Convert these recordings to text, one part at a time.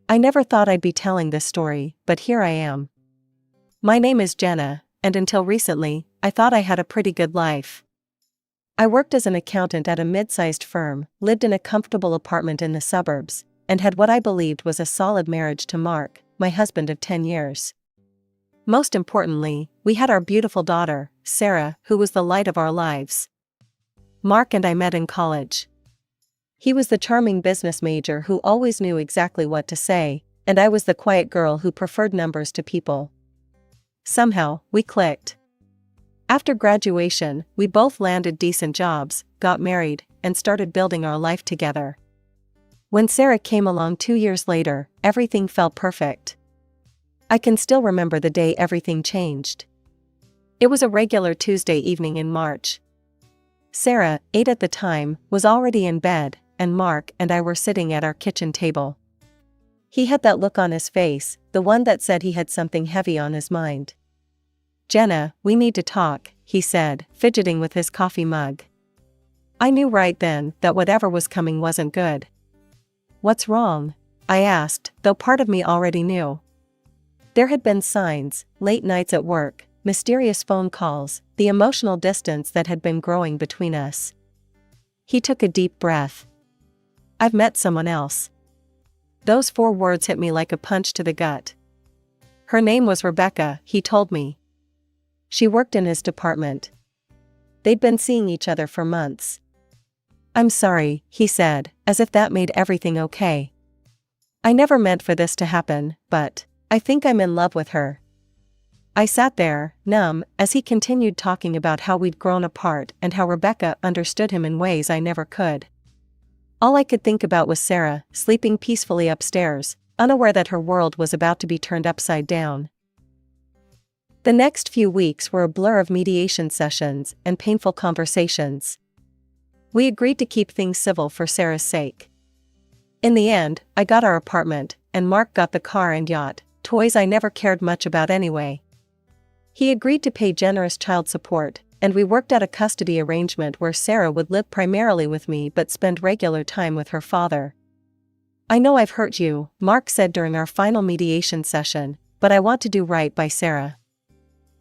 I never thought I'd be telling this story, but here I am. My name is Jenna, and until recently, I thought I had a pretty good life. I worked as an accountant at a mid-sized firm, lived in a comfortable apartment in the suburbs, and had what I believed was a solid marriage to Mark, my husband of 10 years. Most importantly, we had our beautiful daughter, Sarah, who was the light of our lives. Mark and I met in college. He was the charming business major who always knew exactly what to say, and I was the quiet girl who preferred numbers to people. Somehow, we clicked. After graduation, we both landed decent jobs, got married, and started building our life together. When Sarah came along 2 years later, everything felt perfect. I can still remember the day everything changed. It was a regular Tuesday evening in March. Sarah, 8 at the time, was already in bed, and Mark and I were sitting at our kitchen table. He had that look on his face, the one that said he had something heavy on his mind. "Jenna, we need to talk," he said, fidgeting with his coffee mug. I knew right then that whatever was coming wasn't good. "What's wrong?" I asked, though part of me already knew. There had been signs, late nights at work, mysterious phone calls, the emotional distance that had been growing between us. He took a deep breath. "I've met someone else." Those 4 words hit me like a punch to the gut. Her name was Rebecca, he told me. She worked in his department. They'd been seeing each other for months. "I'm sorry," he said, as if that made everything okay. "I never meant for this to happen, but I think I'm in love with her." I sat there, numb, as he continued talking about how we'd grown apart and how Rebecca understood him in ways I never could. All I could think about was Sarah, sleeping peacefully upstairs, unaware that her world was about to be turned upside down. The next few weeks were a blur of mediation sessions and painful conversations. We agreed to keep things civil for Sarah's sake. In the end, I got our apartment, and Mark got the car and yacht, toys I never cared much about anyway. He agreed to pay generous child support, and we worked out a custody arrangement where Sarah would live primarily with me but spend regular time with her father. "I know I've hurt you," Mark said during our final mediation session, "but I want to do right by Sarah."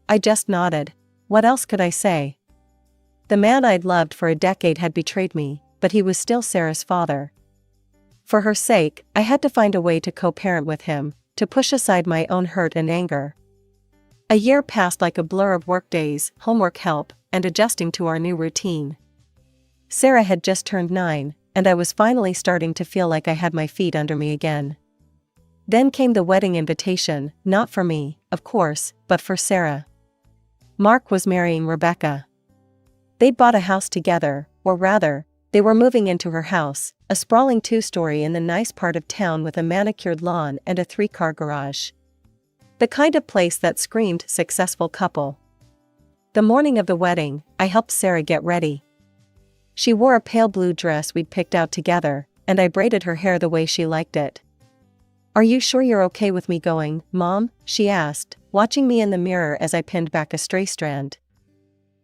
I just nodded. What else could I say? The man I'd loved for a decade had betrayed me, but he was still Sarah's father. For her sake, I had to find a way to co-parent with him, to push aside my own hurt and anger. A year passed like a blur of workdays, homework help, and adjusting to our new routine. Sarah had just turned 9, and I was finally starting to feel like I had my feet under me again. Then came the wedding invitation, not for me, of course, but for Sarah. Mark was marrying Rebecca. They'd bought a house together, or rather, they were moving into her house, a sprawling 2-story in the nice part of town with a manicured lawn and a 3-car garage. The kind of place that screamed successful couple. The morning of the wedding, I helped Sarah get ready. She wore a pale blue dress we'd picked out together, and I braided her hair the way she liked it. "Are you sure you're okay with me going, Mom?" she asked, watching me in the mirror as I pinned back a stray strand.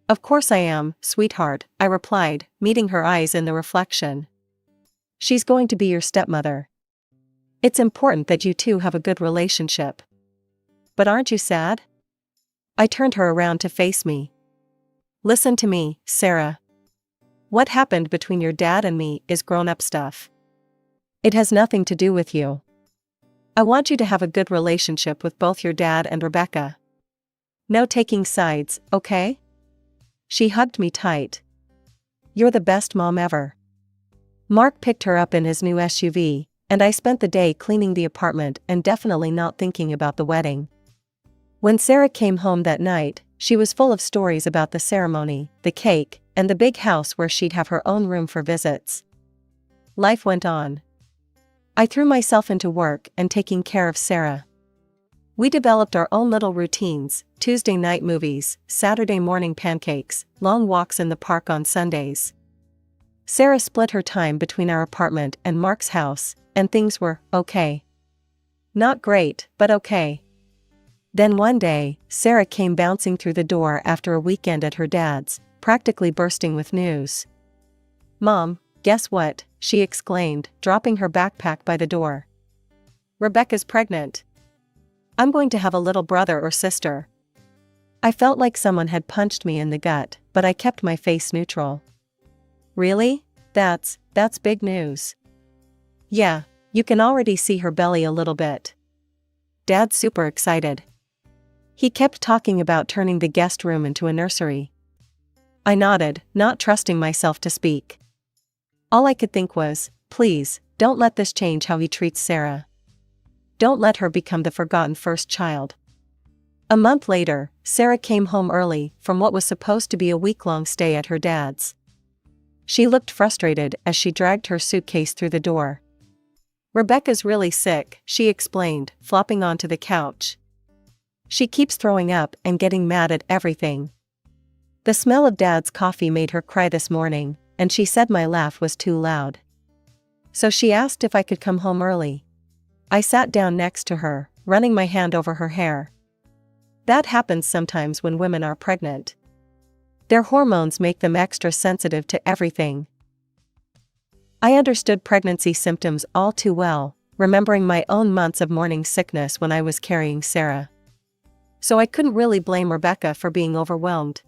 "Of course I am, sweetheart," I replied, meeting her eyes in the reflection. "She's going to be your stepmother. It's important that you two have a good relationship. But aren't you sad?" I turned her around to face me. "Listen to me, Sarah. What happened between your dad and me is grown-up stuff. It has nothing to do with you. I want you to have a good relationship with both your dad and Rebecca. No taking sides, okay?" She hugged me tight. "You're the best mom ever." Mark picked her up in his new SUV, and I spent the day cleaning the apartment and definitely not thinking about the wedding. When Sarah came home that night, she was full of stories about the ceremony, the cake, and the big house where she'd have her own room for visits. Life went on. I threw myself into work and taking care of Sarah. We developed our own little routines: Tuesday night movies, Saturday morning pancakes, long walks in the park on Sundays. Sarah split her time between our apartment and Mark's house, and things were okay. Not great, but okay. Then one day, Sarah came bouncing through the door after a weekend at her dad's, practically bursting with news. "Mom, guess what?" she exclaimed, dropping her backpack by the door. Rebecca's pregnant. I'm going to have a little brother or sister. I felt like someone had punched me in the gut, but I kept my face neutral. Really? That's big news. Yeah, you can already see her belly a little bit. Dad's super excited. He kept talking about turning the guest room into a nursery. I nodded, not trusting myself to speak. All I could think was, please, don't let this change how he treats Sarah. Don't let her become the forgotten first child. A month later, Sarah came home early from what was supposed to be a week-long stay at her dad's. She looked frustrated as she dragged her suitcase through the door. Rebecca's really sick, she explained, flopping onto the couch. She keeps throwing up and getting mad at everything. The smell of Dad's coffee made her cry this morning, and she said my laugh was too loud. So she asked if I could come home early. I sat down next to her, running my hand over her hair. That happens sometimes when women are pregnant. Their hormones make them extra sensitive to everything. I understood pregnancy symptoms all too well, remembering my own months of morning sickness when I was carrying Sarah. So I couldn't really blame Rebecca for being overwhelmed.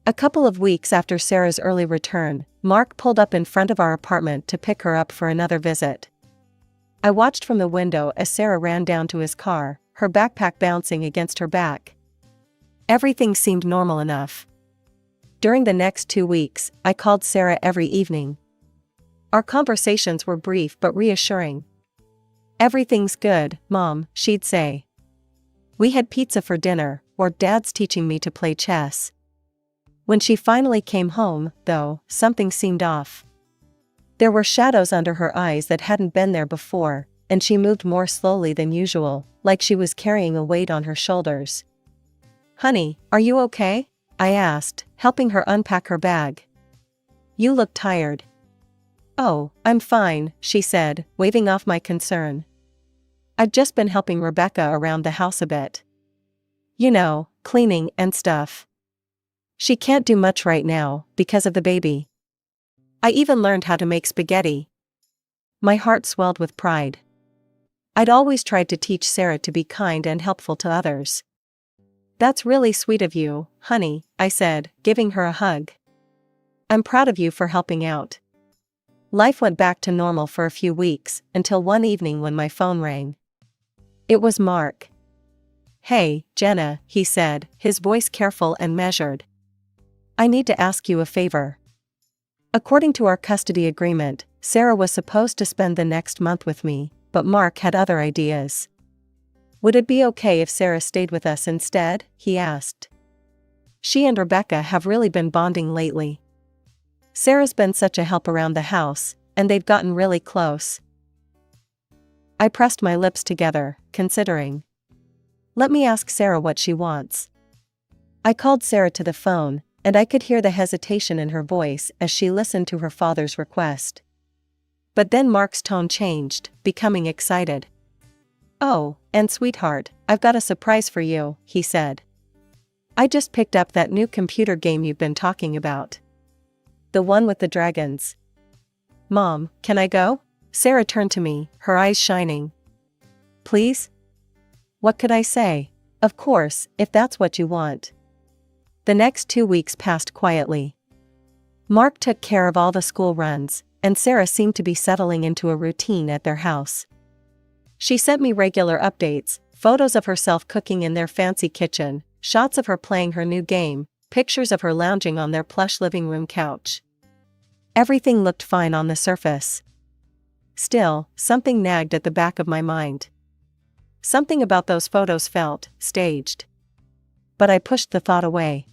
A couple of weeks after Sarah's early return, Mark pulled up in front of our apartment to pick her up for another visit. I watched from the window as Sarah ran down to his car, her backpack bouncing against her back. Everything seemed normal enough. During the next 2 weeks, I called Sarah every evening. Our conversations were brief but reassuring. "Everything's good, Mom," she'd say. "We had pizza for dinner, or Dad's teaching me to play chess." When she finally came home, though, something seemed off. There were shadows under her eyes that hadn't been there before, and she moved more slowly than usual, like she was carrying a weight on her shoulders. "Honey, are you okay?" I asked, helping her unpack her bag. "You look tired." "Oh, I'm fine," she said, waving off my concern. "I've just been helping Rebecca around the house a bit. You know, cleaning and stuff. She can't do much right now, because of the baby. I even learned how to make spaghetti." My heart swelled with pride. I'd always tried to teach Sarah to be kind and helpful to others. "That's really sweet of you, honey," I said, giving her a hug. "I'm proud of you for helping out." Life went back to normal for a few weeks, until one evening when my phone rang. It was Mark. "Hey, Jenna," he said, his voice careful and measured. "I need to ask you a favor." According to our custody agreement, Sarah was supposed to spend the next month with me, but Mark had other ideas. "Would it be okay if Sarah stayed with us instead?" he asked. She and Rebecca have really been bonding lately. Sarah's been such a help around the house, and they've gotten really close. I pressed my lips together, considering. Let me ask Sarah what she wants. I called Sarah to the phone, and I could hear the hesitation in her voice as she listened to her father's request. But then Mark's tone changed, becoming excited. "Oh, and sweetheart, I've got a surprise for you," he said. "I just picked up that new computer game you've been talking about. The one with the dragons." "Mom, can I go?" Sarah turned to me, her eyes shining. "Please?" What could I say? Of course, if that's what you want. The next 2 weeks passed quietly. Mark took care of all the school runs, and Sarah seemed to be settling into a routine at their house. She sent me regular updates, photos of herself cooking in their fancy kitchen, shots of her playing her new game, pictures of her lounging on their plush living room couch. Everything looked fine on the surface. Still, something nagged at the back of my mind. Something about those photos felt staged. But I pushed the thought away.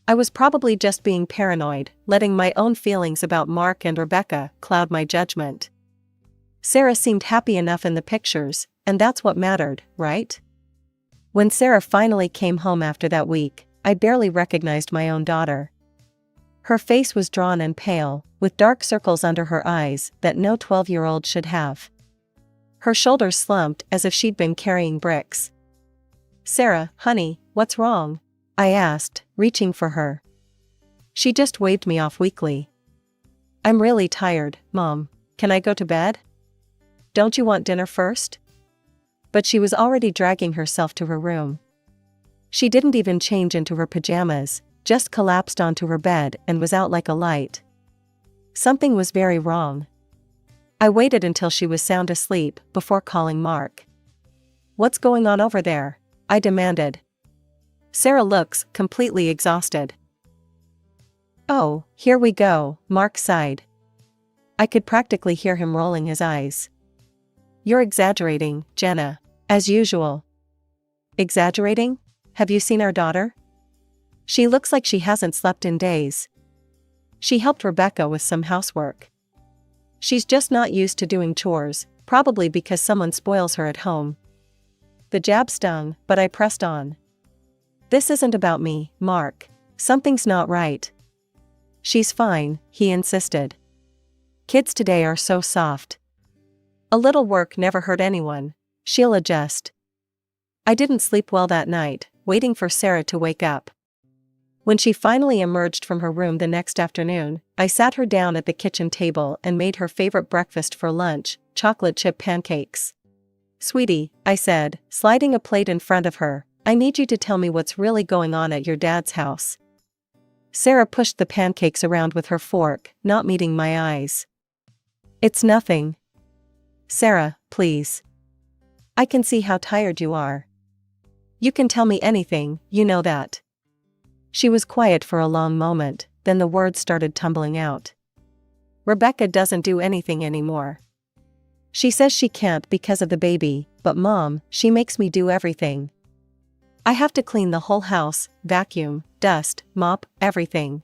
I was probably just being paranoid, letting my own feelings about Mark and Rebecca cloud my judgment. Sarah seemed happy enough in the pictures, and that's what mattered, right? When Sarah finally came home after that week, I barely recognized my own daughter. Her face was drawn and pale, with dark circles under her eyes that no 12-year-old should have. Her shoulders slumped as if she'd been carrying bricks. "Sarah, honey, what's wrong?" I asked, reaching for her. She just waved me off weakly. "I'm really tired, Mom. Can I go to bed?" "Don't you want dinner first?" but she was already dragging herself to her room. She didn't even change into her pajamas, just collapsed onto her bed and was out like a light. Something was very wrong. I waited until she was sound asleep before calling Mark. "What's going on over there?" I demanded. "Sarah looks completely exhausted." "Oh, here we go," Mark sighed. I could practically hear him rolling his eyes. "You're exaggerating, Jenna. As usual." "Exaggerating? Have you seen our daughter? She looks like she hasn't slept in days. She helped Rebecca with some housework. She's just not used to doing chores, probably because someone spoils her at home." The jab stung, but I pressed on. "This isn't about me, Mark. Something's not right." "She's fine," he insisted. "Kids today are so soft. A little work never hurt anyone. She'll adjust." I didn't sleep well that night, waiting for Sarah to wake up. When she finally emerged from her room the next afternoon, I sat her down at the kitchen table and made her favorite breakfast for lunch, chocolate chip pancakes. "Sweetie," I said, sliding a plate in front of her, "I need you to tell me what's really going on at your dad's house." Sarah pushed the pancakes around with her fork, not meeting my eyes. "It's nothing." "Sarah, please. I can see how tired you are. You can tell me anything, you know that." She was quiet for a long moment, then the words started tumbling out. "Rebecca doesn't do anything anymore. She says she can't because of the baby, but Mom, she makes me do everything. I have to clean the whole house, vacuum, dust, mop, everything.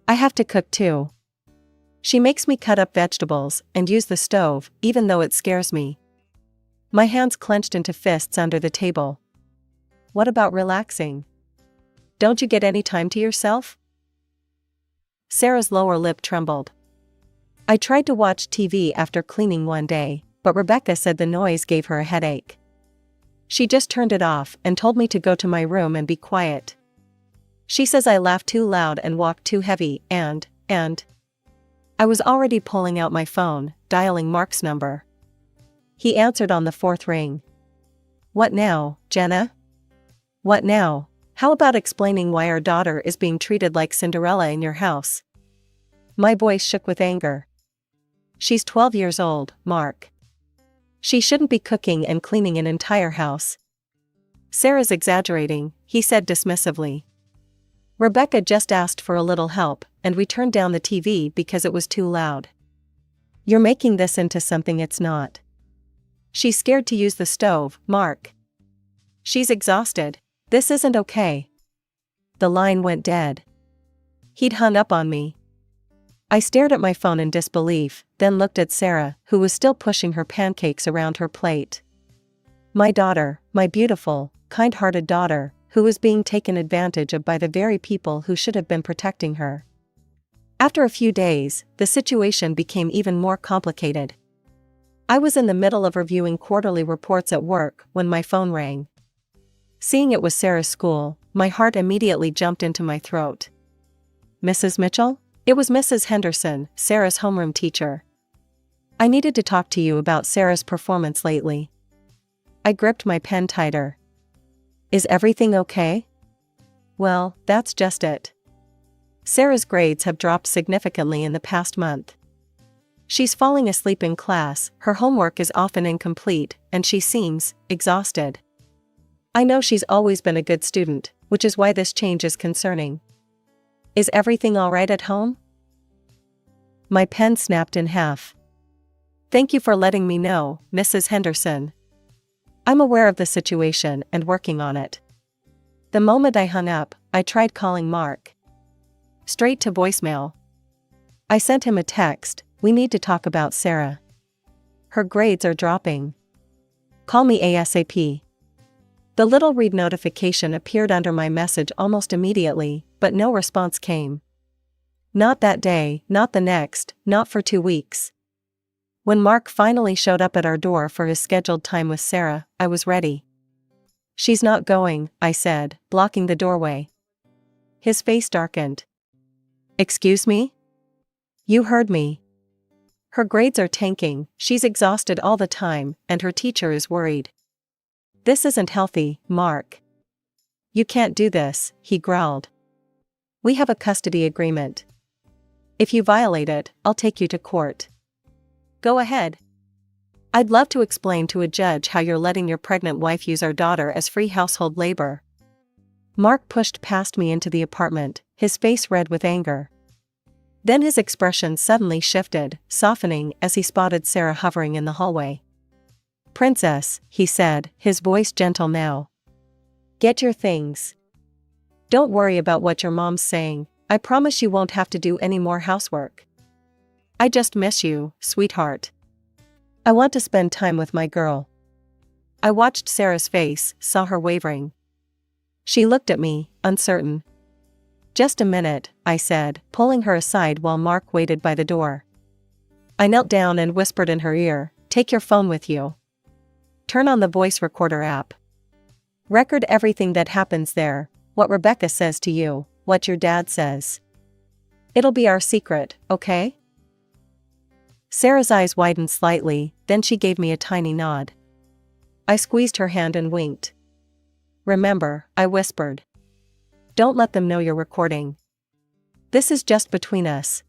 I have to cook too. She makes me cut up vegetables and use the stove, even though it scares me." My hands clenched into fists under the table. "What about relaxing? Don't you get any time to yourself?" Sarah's lower lip trembled. "I tried to watch TV after cleaning one day, but Rebecca said the noise gave her a headache. She just turned it off and told me to go to my room and be quiet. She says I laugh too loud and walk too heavy and... I was already pulling out my phone, dialing Mark's number. He answered on the fourth ring. "What now, Jenna? What now? How about explaining why our daughter is being treated like Cinderella in your house?" My voice shook with anger. "She's 12 years old, Mark. She shouldn't be cooking and cleaning an entire house." "Sarah's exaggerating," he said dismissively. "Rebecca just asked for a little help, and we turned down the TV because it was too loud. You're making this into something it's not. She's scared to use the stove, Mark. She's exhausted. This isn't okay." The line went dead. He'd hung up on me. I stared at my phone in disbelief, then looked at Sarah, who was still pushing her pancakes around her plate. My daughter, my beautiful, kind-hearted daughter, who was being taken advantage of by the very people who should have been protecting her. After a few days, the situation became even more complicated. I was in the middle of reviewing quarterly reports at work when my phone rang. Seeing it was Sarah's school, my heart immediately jumped into my throat. "Mrs. Mitchell?" It was Mrs. Henderson, Sarah's homeroom teacher. "I needed to talk to you about Sarah's performance lately." I gripped my pen tighter. "Is everything okay?" "Well, that's just it. Sarah's grades have dropped significantly in the past month. She's falling asleep in class, her homework is often incomplete, and she seems exhausted. I know she's always been a good student, which is why this change is concerning. Is everything all right at home?" My pen snapped in half. "Thank you for letting me know, Mrs. Henderson. I'm aware of the situation and working on it." The moment I hung up, I tried calling Mark. Straight to voicemail. I sent him a text, "We need to talk about Sarah. Her grades are dropping. Call me ASAP." The little read notification appeared under my message almost immediately, but no response came. Not that day, not the next, not for 2 weeks. When Mark finally showed up at our door for his scheduled time with Sarah, I was ready. "She's not going," I said, blocking the doorway. His face darkened. "Excuse me? You heard me. Her grades are tanking, she's exhausted all the time, and her teacher is worried. This isn't healthy, Mark. You can't do this, he growled. We have a custody agreement. If you violate it, I'll take you to court. Go ahead. I'd love to explain to a judge how you're letting your pregnant wife use our daughter as free household labor. Mark pushed past me into the apartment, his face red with anger. Then his expression suddenly shifted, softening as he spotted Sarah hovering in the hallway. Princess, he said, his voice gentle now. Get your things. Don't worry about what your mom's saying, I promise you won't have to do any more housework. I just miss you, sweetheart. I want to spend time with my girl. I watched Sarah's face, saw her wavering. She looked at me, uncertain. Just a minute, I said, pulling her aside while Mark waited by the door. I knelt down and whispered in her ear, take your phone with you. Turn on the voice recorder app. Record everything that happens there, what Rebecca says to you, what your dad says. It'll be our secret, okay? Sarah's eyes widened slightly, then she gave me a tiny nod. I squeezed her hand and winked. Remember, I whispered. Don't let them know you're recording. This is just between us.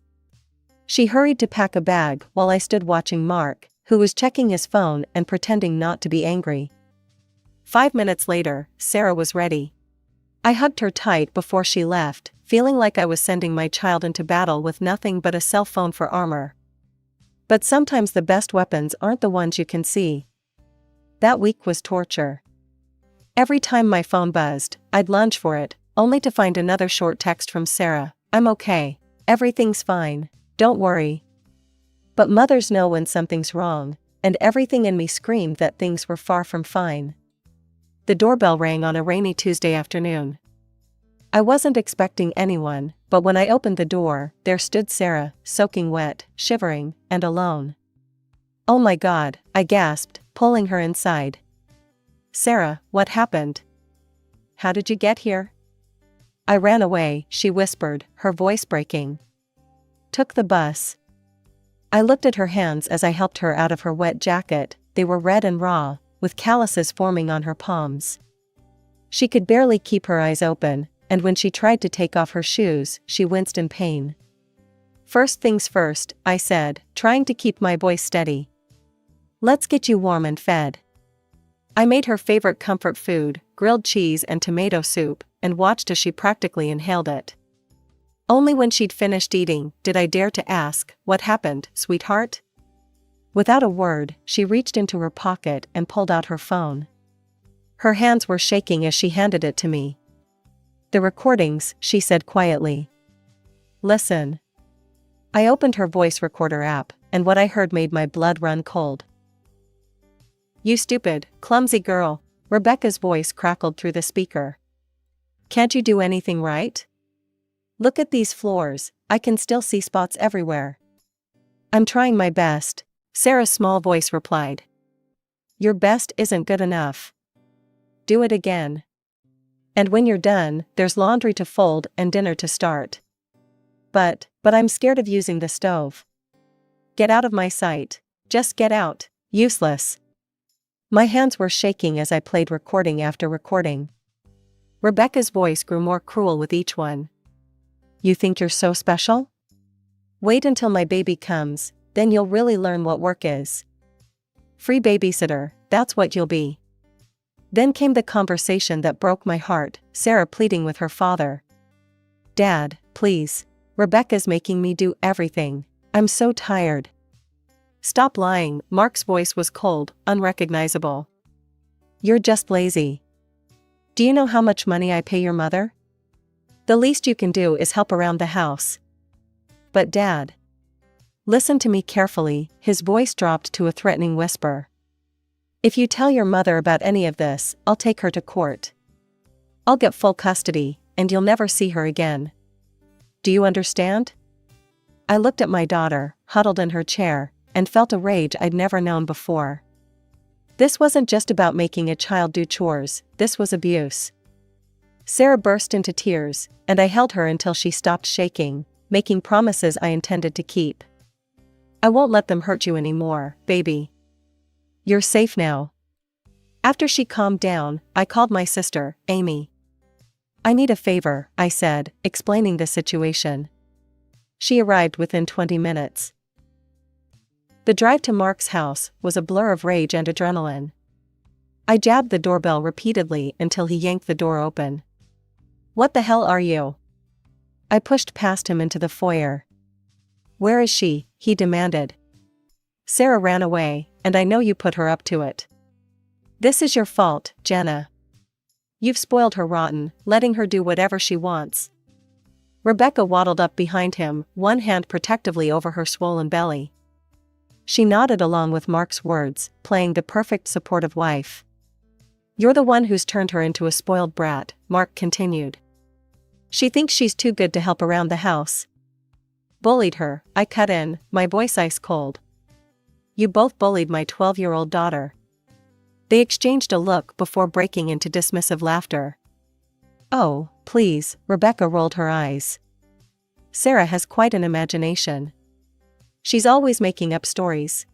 She hurried to pack a bag while I stood watching Mark, who was checking his phone and pretending not to be angry. 5 minutes later, Sarah was ready. I hugged her tight before she left, feeling like I was sending my child into battle with nothing but a cell phone for armor. But sometimes the best weapons aren't the ones you can see. That week was torture. Every time my phone buzzed, I'd lunge for it, only to find another short text from Sarah. I'm okay. Everything's fine. Don't worry. But mothers know when something's wrong, and everything in me screamed that things were far from fine. The doorbell rang on a rainy Tuesday afternoon. I wasn't expecting anyone, but when I opened the door, there stood Sarah, soaking wet, shivering, and alone. Oh my God, I gasped, pulling her inside. Sarah, what happened? How did you get here? I ran away, she whispered, her voice breaking. Took the bus. I looked at her hands as I helped her out of her wet jacket. They were red and raw, with calluses forming on her palms. She could barely keep her eyes open, and when she tried to take off her shoes, she winced in pain. First things first, I said, trying to keep my voice steady. Let's get you warm and fed. I made her favorite comfort food, grilled cheese and tomato soup, and watched as she practically inhaled it. Only when she'd finished eating did I dare to ask, what happened, sweetheart? Without a word, she reached into her pocket and pulled out her phone. Her hands were shaking as she handed it to me. The recordings, she said quietly. Listen. I opened her voice recorder app, and what I heard made my blood run cold. You stupid, clumsy girl, Rebecca's voice crackled through the speaker. Can't you do anything right? Look at these floors, I can still see spots everywhere. I'm trying my best, Sarah's small voice replied. Your best isn't good enough. Do it again. And when you're done, there's laundry to fold and dinner to start. But I'm scared of using the stove. Get out of my sight. Just get out, useless. My hands were shaking as I played recording after recording. Rebecca's voice grew more cruel with each one. You think you're so special? Wait until my baby comes, then you'll really learn what work is. Free babysitter, that's what you'll be. Then came the conversation that broke my heart, Sarah pleading with her father. Dad, please. Rebecca's making me do everything. I'm so tired. Stop lying, Mark's voice was cold, unrecognizable. You're just lazy. Do you know how much money I pay your mother? The least you can do is help around the house. But Dad. Listen to me carefully, his voice dropped to a threatening whisper. If you tell your mother about any of this, I'll take her to court. I'll get full custody, and you'll never see her again. Do you understand? I looked at my daughter, huddled in her chair, and felt a rage I'd never known before. This wasn't just about making a child do chores, this was abuse. Sarah burst into tears, and I held her until she stopped shaking, making promises I intended to keep. I won't let them hurt you anymore, baby. You're safe now. After she calmed down, I called my sister, Amy. "I need a favor," I said, explaining the situation. She arrived within 20 minutes. The drive to Mark's house was a blur of rage and adrenaline. I jabbed the doorbell repeatedly until he yanked the door open. "What the hell are you?" I pushed past him into the foyer. "Where is she?" he demanded. "Sarah ran away, and I know you put her up to it." "This is your fault, Jenna. You've spoiled her rotten, letting her do whatever she wants." Rebecca waddled up behind him, one hand protectively over her swollen belly. She nodded along with Mark's words, playing the perfect supportive wife. "You're the one who's turned her into a spoiled brat," Mark continued. "She thinks she's too good to help around the house." "Bullied her," I cut in, my voice ice cold. "You both bullied my 12-year-old daughter." They exchanged a look before breaking into dismissive laughter. "Oh, please," Rebecca rolled her eyes. "Sarah has quite an imagination. She's always making up stories."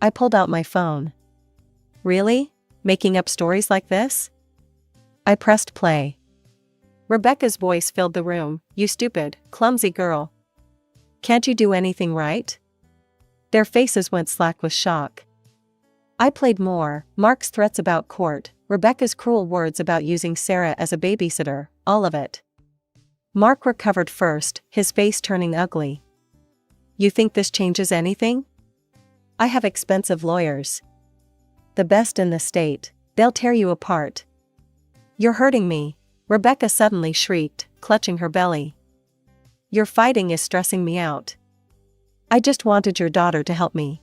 I pulled out my phone. "Really? Making up stories like this?" I pressed play. Rebecca's voice filled the room. "You stupid, clumsy girl. Can't you do anything right?" Their faces went slack with shock. I played more, Mark's threats about court, Rebecca's cruel words about using Sarah as a babysitter, all of it. Mark recovered first, his face turning ugly. "You think this changes anything? I have expensive lawyers. The best in the state. They'll tear you apart." "You're hurting me," Rebecca suddenly shrieked, clutching her belly. "Your fighting is stressing me out. I just wanted your daughter to help me."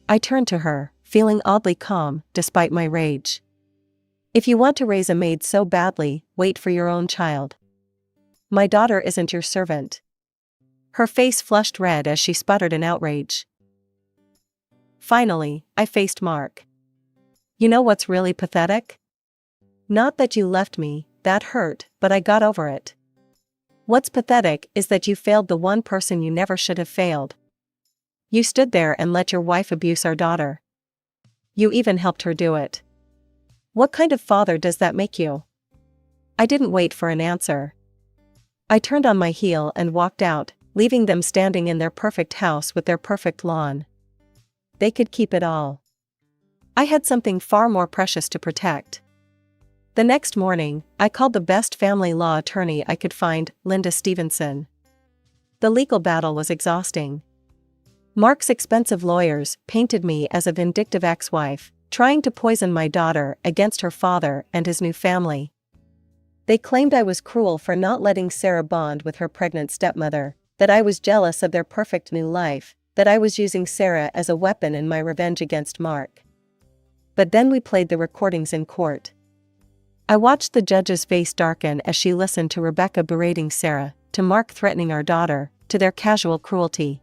I turned to her, feeling oddly calm, despite my rage. "If you want to raise a maid so badly, wait for your own child. My daughter isn't your servant." Her face flushed red as she sputtered in outrage. Finally, I faced Mark. "You know what's really pathetic? Not that you left me, that hurt, but I got over it. What's pathetic is that you failed the one person you never should have failed. You stood there and let your wife abuse our daughter. You even helped her do it. What kind of father does that make you?" I didn't wait for an answer. I turned on my heel and walked out, leaving them standing in their perfect house with their perfect lawn. They could keep it all. I had something far more precious to protect. The next morning, I called the best family law attorney I could find, Linda Stevenson. The legal battle was exhausting. Mark's expensive lawyers painted me as a vindictive ex-wife, trying to poison my daughter against her father and his new family. They claimed I was cruel for not letting Sarah bond with her pregnant stepmother, that I was jealous of their perfect new life, that I was using Sarah as a weapon in my revenge against Mark. But then we played the recordings in court. I watched the judge's face darken as she listened to Rebecca berating Sarah, to Mark threatening our daughter, to their casual cruelty.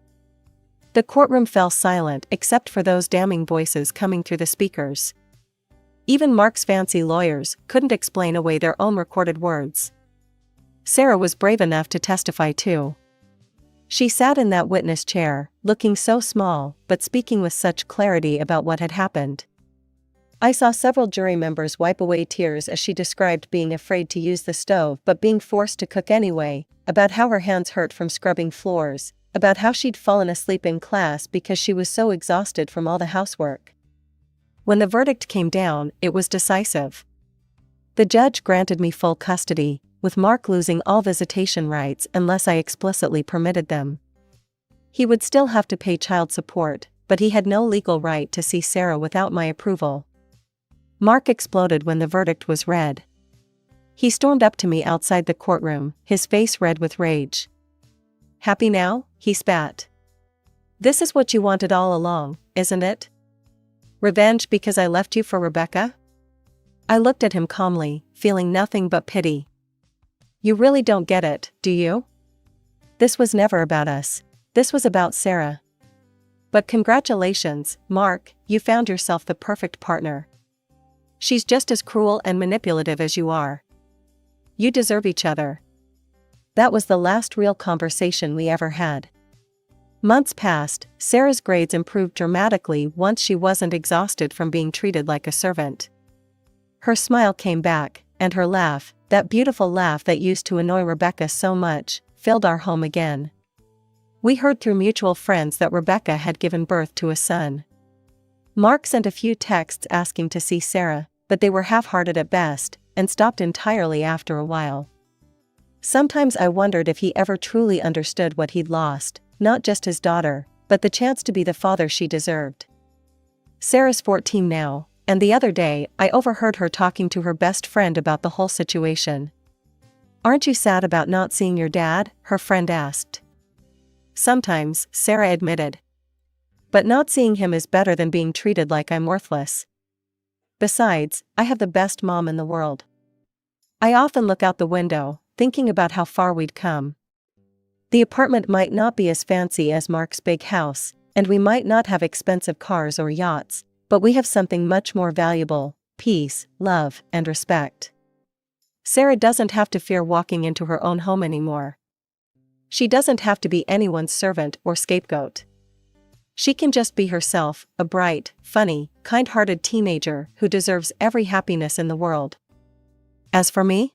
The courtroom fell silent except for those damning voices coming through the speakers. Even Mark's fancy lawyers couldn't explain away their own recorded words. Sarah was brave enough to testify too. She sat in that witness chair, looking so small, but speaking with such clarity about what had happened. I saw several jury members wipe away tears as she described being afraid to use the stove but being forced to cook anyway, about how her hands hurt from scrubbing floors, about how she'd fallen asleep in class because she was so exhausted from all the housework. When the verdict came down, it was decisive. The judge granted me full custody, with Mark losing all visitation rights unless I explicitly permitted them. He would still have to pay child support, but he had no legal right to see Sarah without my approval. Mark exploded when the verdict was read. He stormed up to me outside the courtroom, his face red with rage. "Happy now?" he spat. "This is what you wanted all along, isn't it? Revenge because I left you for Rebecca?" I looked at him calmly, feeling nothing but pity. "You really don't get it, do you? This was never about us. This was about Sarah. But congratulations, Mark, you found yourself the perfect partner. She's just as cruel and manipulative as you are. You deserve each other." That was the last real conversation we ever had. Months passed, Sarah's grades improved dramatically once she wasn't exhausted from being treated like a servant. Her smile came back, and her laugh, that beautiful laugh that used to annoy Rebecca so much, filled our home again. We heard through mutual friends that Rebecca had given birth to a son. Mark sent a few texts asking to see Sarah, but they were half-hearted at best, and stopped entirely after a while. Sometimes I wondered if he ever truly understood what he'd lost, not just his daughter, but the chance to be the father she deserved. Sarah's 14 now, and the other day I overheard her talking to her best friend about the whole situation. "Aren't you sad about not seeing your dad?" her friend asked. "Sometimes," Sarah admitted. "But not seeing him is better than being treated like I'm worthless. Besides, I have the best mom in the world." I often look out the window, thinking about how far we'd come. The apartment might not be as fancy as Mark's big house, and we might not have expensive cars or yachts, but we have something much more valuable: peace, love, and respect. Sarah doesn't have to fear walking into her own home anymore. She doesn't have to be anyone's servant or scapegoat. She can just be herself, a bright, funny, kind-hearted teenager who deserves every happiness in the world. As for me,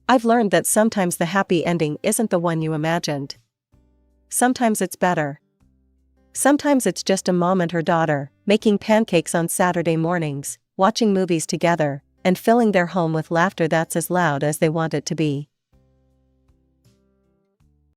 I've learned that sometimes the happy ending isn't the one you imagined. Sometimes it's better. Sometimes it's just a mom and her daughter, making pancakes on Saturday mornings, watching movies together, and filling their home with laughter that's as loud as they want it to be.